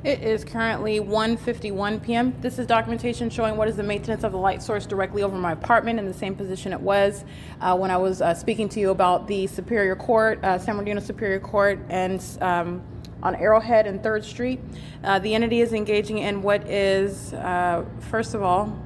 It is currently 1:51 p.m. This is documentation showing what is the maintenance of the light source directly over my apartment in the same position it was when I was speaking to you about the Superior Court, San Bernardino Superior Court, and on Arrowhead and 3rd Street. The entity is engaging in what is, first of all,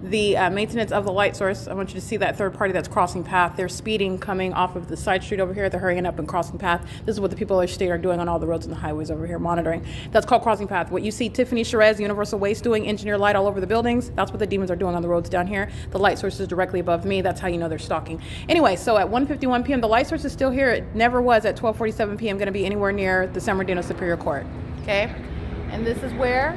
the maintenance of the light source. I want you to see that third party that's crossing path. They're speeding coming off of the side street over here. They're hurrying up and crossing path. This is what the people of the state are doing on all the roads and the highways over here, monitoring. That's called crossing path. What you see Tiffany Sherez, Universal Waste doing, engineer light all over the buildings, that's what the demons are doing on the roads down here. The light source is directly above me. That's how you know they're stalking. Anyway, so at 1:51 p.m., the light source is still here. It never was at 12:47 p.m. going to be anywhere near the San Bernardino Superior Court. Okay? And this is where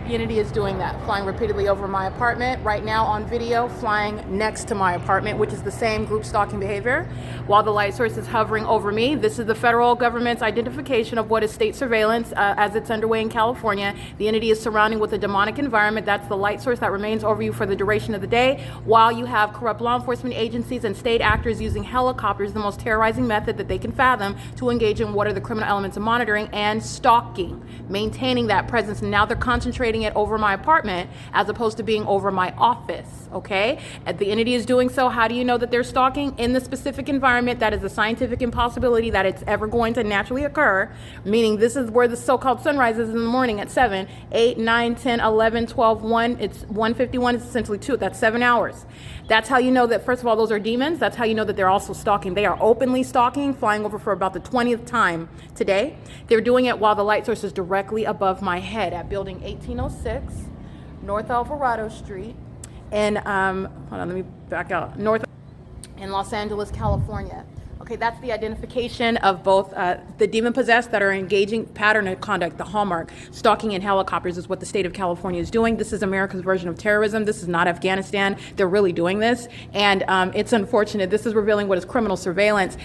the entity is doing that, flying repeatedly over my apartment. Right now on video, flying next to my apartment, which is the same group stalking behavior, while the light source is hovering over me. This is the federal government's identification of what is state surveillance as it's underway in California. The entity is surrounding with a demonic environment. That's the light source that remains over you for the duration of the day, while you have corrupt law enforcement agencies and state actors using helicopters, the most terrorizing method that they can fathom, to engage in what are the criminal elements of monitoring and stalking, maintaining that presence. And now they're concentrating it over my apartment as opposed to being over my office. Okay, and the entity is doing so. How do you know that they're stalking? In the specific environment that is a scientific impossibility that it's ever going to naturally occur, meaning this is where the so-called sun rises in the morning at 7, 8, 9, 10, 11, 12, 1. It's 1:51. It's essentially 2. That's 7 hours. That's how you know that, first of all, those are demons. That's how you know that they're also stalking. They are openly stalking, flying over for about the 20th time today. They're doing it while the light source is directly above my head at building 1806, North Alvarado Street, and hold on, let me back out. North in Los Angeles, California. Okay, that's the identification of both the demon-possessed that are engaging pattern of conduct, the hallmark. Stalking in helicopters is what the state of California is doing. This is America's version of terrorism. This is not Afghanistan. They're really doing this. And it's unfortunate. This is revealing what is criminal surveillance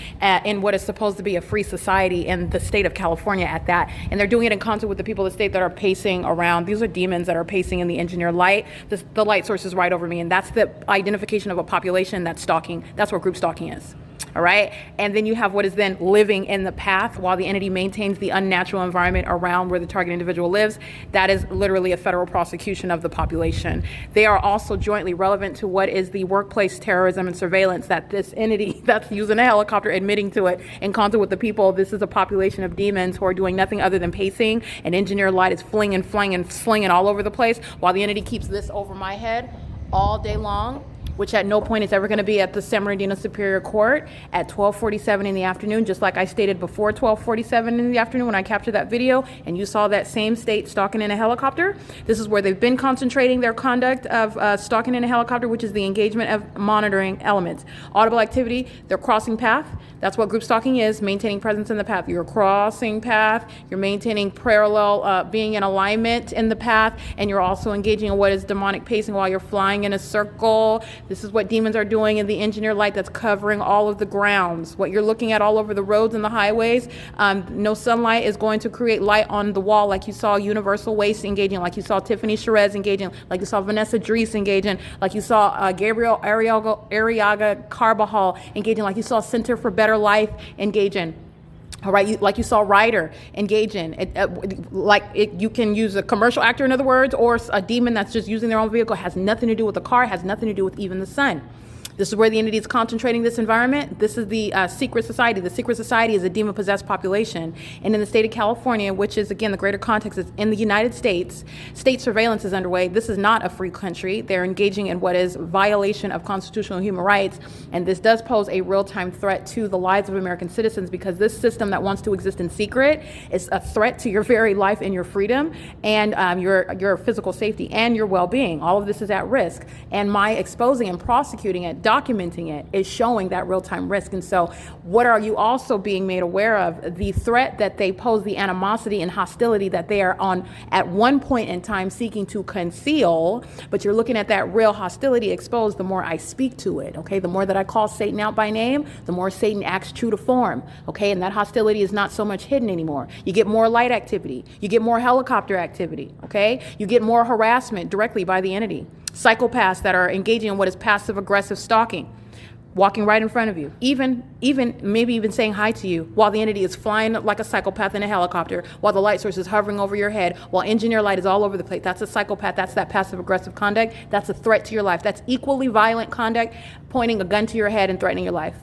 in what is supposed to be a free society in the state of California at that. And they're doing it in concert with the people of the state that are pacing around. These are demons that are pacing in the engineered light. The light source is right over me. And that's the identification of a population that's stalking. That's what group stalking is. All right. And then you have what is then living in the path while the entity maintains the unnatural environment around where the target individual lives. That is literally a federal prosecution of the population. They are also jointly relevant to what is the workplace terrorism and surveillance that this entity that's using a helicopter admitting to it in concert with the people. This is a population of demons who are doing nothing other than pacing, and engineered light is flinging, flying, and slinging all over the place while the entity keeps this over my head all day long, which at no point is ever going to be at the San Bernardino Superior Court at 12:47 in the afternoon, just like I stated before 12:47 in the afternoon when I captured that video, and you saw that same state stalking in a helicopter. This is where they've been concentrating their conduct of stalking in a helicopter, which is the engagement of monitoring elements. Audible activity, they're crossing path. That's what group stalking is, maintaining presence in the path. You're crossing path, you're maintaining parallel, being in alignment in the path, and you're also engaging in what is demonic pacing while you're flying in a circle. This is what demons are doing in the engineered light that's covering all of the grounds. What you're looking at all over the roads and the highways, no sunlight is going to create light on the wall like you saw Universal Waste engaging, like you saw Tiffany Sherez engaging, like you saw Vanessa Drees engaging, like you saw Gabriel Arriaga Carbajal engaging, like you saw Center for Better Life engaging. All right, like you saw Ryder engage in. You can use a commercial actor, in other words, or a demon that's just using their own vehicle. It has nothing to do with the car, has nothing to do with even the sun. This is where the entity is concentrating this environment. This is the secret society. The secret society is a demon-possessed population. And in the state of California, which is, again, the greater context is in the United States, state surveillance is underway. This is not a free country. They're engaging in what is violation of constitutional human rights. And this does pose a real-time threat to the lives of American citizens, because this system that wants to exist in secret is a threat to your very life and your freedom and your physical safety and your well-being. All of this is at risk. And my exposing and prosecuting it, documenting it, is showing that real-time risk. And so what are you also being made aware of? The threat that they pose, the animosity and hostility that they are on at one point in time seeking to conceal, but you're looking at that real hostility exposed the more I speak to it, okay? The more that I call Satan out by name, the more Satan acts true to form, okay? And that hostility is not so much hidden anymore. You get more light activity. You get more helicopter activity, okay? You get more harassment directly by the entity. Psychopaths that are engaging in what is passive-aggressive stalking. walking right in front of you, even maybe even saying hi to you, while the entity is flying like a psychopath in a helicopter, while the light source is hovering over your head, while engineer light is all over the place. That's a psychopath. That's that passive aggressive conduct. That's a threat to your life. That's equally violent conduct, pointing a gun to your head and threatening your life.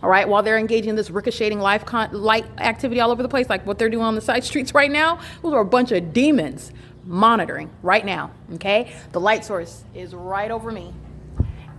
All right, while they're engaging in this ricocheting light activity all over the place, like what they're doing on the side streets right now, those are a bunch of demons monitoring right now, okay? The light source is right over me.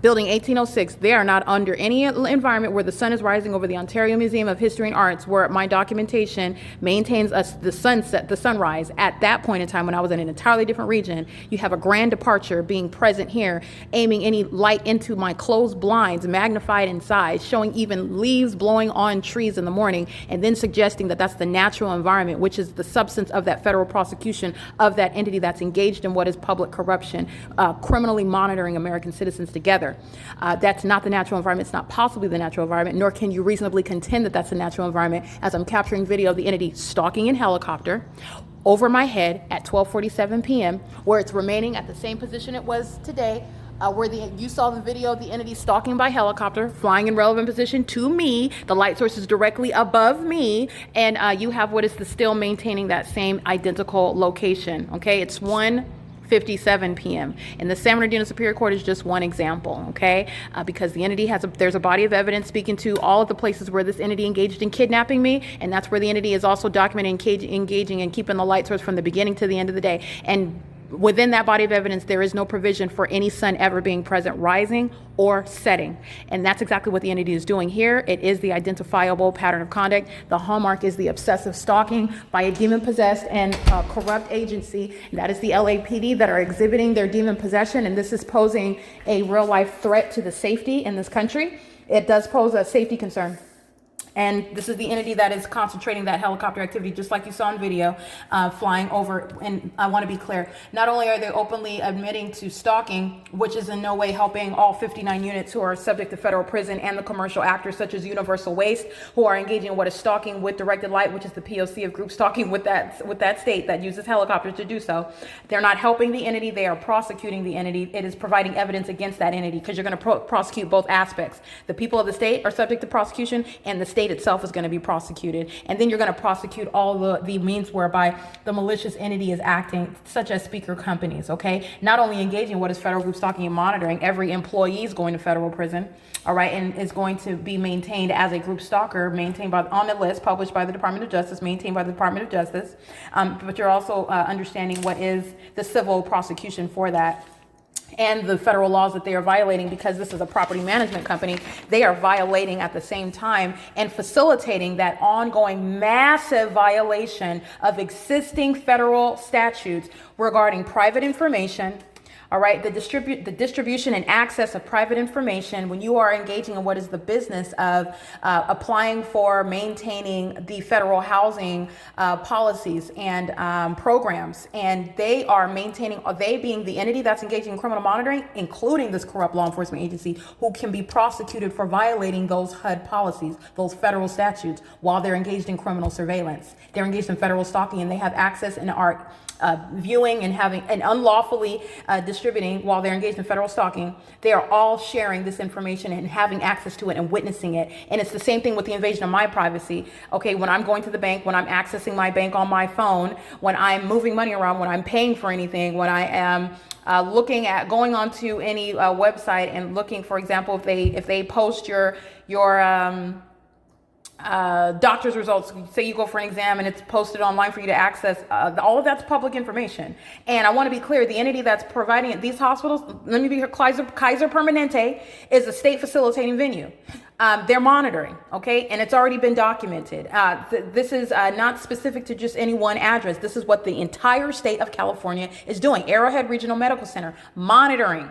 Building 1806, they are not under any environment where the sun is rising over the Ontario Museum of History and Arts, where my documentation maintains us the sunrise. At that point in time, when I was in an entirely different region, you have a grand departure being present here, aiming any light into my closed blinds, magnified in size, showing even leaves blowing on trees in the morning, and then suggesting that that's the natural environment, which is the substance of that federal prosecution of that entity that's engaged in what is public corruption, criminally monitoring American citizens together. That's not the natural environment. It's not possibly the natural environment, nor can you reasonably contend that that's the natural environment, as I'm capturing video of the entity stalking in helicopter over my head at 12:47 p.m., where it's remaining at the same position it was today, where you saw the video of the entity stalking by helicopter, flying in relevant position to me. The light source is directly above me, and you have what is still maintaining that same identical location. Okay, it's 1:57 p.m. And the San Bernardino Superior Court is just one example, okay? Because the entity there's a body of evidence speaking to all of the places where this entity engaged in kidnapping me, and that's where the entity is also documenting engaging and keeping the light source from the beginning to the end of the day. And within that body of evidence, there is no provision for any sun ever being present, rising or setting. And that's exactly what the entity is doing here. It is the identifiable pattern of conduct. The hallmark is the obsessive stalking by a demon-possessed and corrupt agency. And that is the LAPD that are exhibiting their demon possession. And this is posing a real-life threat to the safety in this country. It does pose a safety concern. And this is the entity that is concentrating that helicopter activity, just like you saw in video, flying over. And I want to be clear, not only are they openly admitting to stalking, which is in no way helping all 59 units who are subject to federal prison, and the commercial actors such as Universal Waste, who are engaging in what is stalking with directed light, which is the P.O.C. of group stalking with that state that uses helicopters to do so. They're not helping the entity. They are prosecuting the entity. It is providing evidence against that entity, because you're going to prosecute both aspects. The people of the state are subject to prosecution, and the state itself is going to be prosecuted. And then you're going to prosecute all the means whereby the malicious entity is acting, such as speaker companies, okay? Not only engaging in what is federal group stalking and monitoring, every employee is going to federal prison, all right, and is going to be maintained as a group stalker, maintained on the list published by the Department of Justice, maintained by the Department of Justice. But you're also understanding what is the civil prosecution for that, and the federal laws that they are violating, because this is a property management company. They are violating at the same time and facilitating that ongoing massive violation of existing federal statutes regarding private information. All right, the distribution and access of private information when you are engaging in what is the business of applying for maintaining the federal housing policies and programs. And they are maintaining, they being the entity that's engaging in criminal monitoring, including this corrupt law enforcement agency, who can be prosecuted for violating those HUD policies, those federal statutes, while they're engaged in criminal surveillance. They're engaged in federal stalking, and they have access and are viewing and having and unlawfully distributing while they're engaged in federal stalking. They are all sharing this information and having access to it and witnessing it. And it's the same thing with the invasion of my privacy. Okay, when I'm going to the bank, when I'm accessing my bank on my phone, when I'm moving money around, when I'm paying for anything, when I am looking at going onto any website and looking, for example, if they post your doctor's results, say you go for an exam and it's posted online for you to access, all of that's public information. And I want to be clear, the entity that's providing it, these hospitals, let me be here, Kaiser Permanente is a state facilitating venue. They're monitoring, okay? And it's already been documented. This is not specific to just any one address. This is what the entire state of California is doing. Arrowhead Regional Medical Center, monitoring,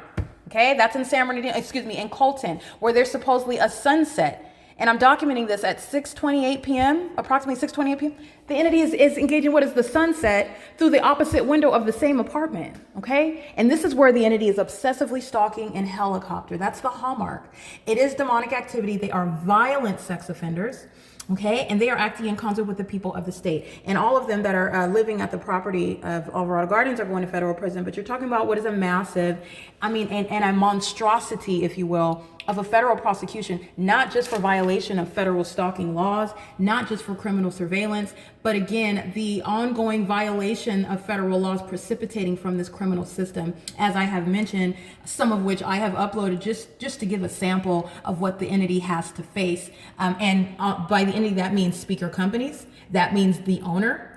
okay? That's in in Colton, where there's supposedly a sunset. And I'm documenting this at 6:28 p.m., approximately 6:28 p.m. The entity is engaging what is the sunset through the opposite window of the same apartment, okay? And this is where the entity is obsessively stalking in helicopter. That's the hallmark. It is demonic activity. They are violent sex offenders, okay? And they are acting in concert with the people of the state. And all of them that are living at the property of Alvarado Gardens are going to federal prison. But you're talking about what is a massive, and a monstrosity, if you will, of a federal prosecution, not just for violation of federal stalking laws, not just for criminal surveillance, but again, the ongoing violation of federal laws precipitating from this criminal system, as I have mentioned, some of which I have uploaded just to give a sample of what the entity has to face. And by the entity, that means speaker companies, that means the owner,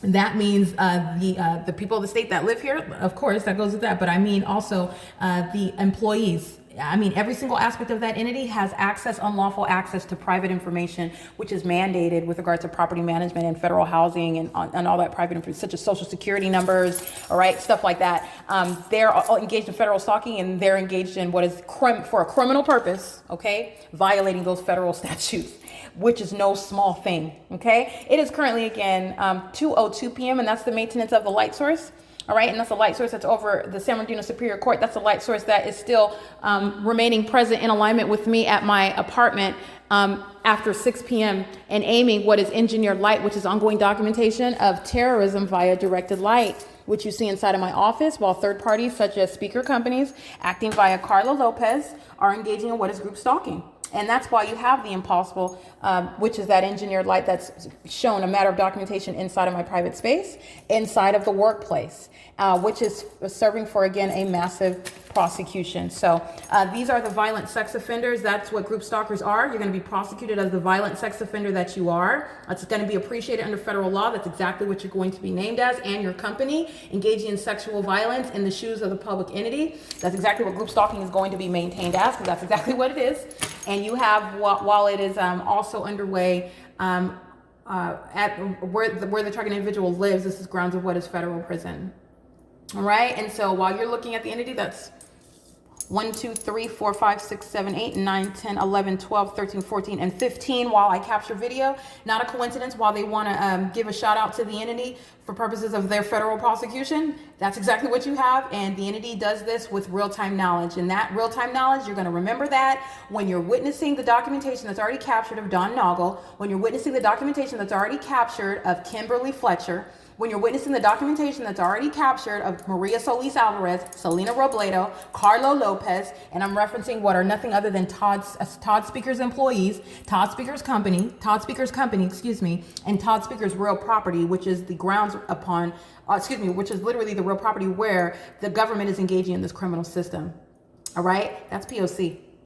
that means the people of the state that live here, of course, that goes with that. But I mean also the employees. I mean, every single aspect of that entity has unlawful access to private information, which is mandated with regard to property management and federal housing and all that private information, such as social security numbers, all right, stuff like that. They're all engaged in federal stalking, and they're engaged in what is for a criminal purpose, okay, violating those federal statutes, which is no small thing, okay? It is currently, again, 2:02 p.m., and that's the maintenance of the light source. All right, and that's a light source that's over the San Bernardino Superior Court. That's a light source that is still remaining present in alignment with me at my apartment after 6 p.m. and aiming what is engineered light, which is ongoing documentation of terrorism via directed light, which you see inside of my office, while third parties such as speaker companies acting via Carla Lopez are engaging in what is group stalking. And that's why you have the impossible, which is that engineered light that's shown a matter of documentation inside of my private space, inside of the workplace, which is serving for, again, a massive prosecution. So these are the violent sex offenders. That's what group stalkers are. You're going to be prosecuted as the violent sex offender that you are. It's going to be appreciated under federal law. That's exactly what you're going to be named as, and your company engaging in sexual violence in the shoes of the public entity. That's exactly what group stalking is going to be maintained as, because that's exactly what it is. And you have, while it is also underway at where the target individual lives, this is grounds of what is federal prison. All right. And so while you're looking at the entity, that's 1, 2, 3, 4, 5, 6, 7, 8, 9, 10, 11, 12, 13, 14, and 15 while I capture video. Not a coincidence. While they want to give a shout out to the entity for purposes of their federal prosecution, that's exactly what you have. And the entity does this with real-time knowledge. And that real-time knowledge, you're going to remember that when you're witnessing the documentation that's already captured of Don Noggle, when you're witnessing the documentation that's already captured of Kimberly Fletcher, when you're witnessing the documentation that's already captured of Maria Solis Alvarez, Selena Robledo, Carlo Lopez, and I'm referencing what are nothing other than Todd Speaker's employees, Todd Speaker's company, and Todd Speaker's real property, which is the grounds upon, which is literally the real property where the government is engaging in this criminal system. All right, that's P.O.C.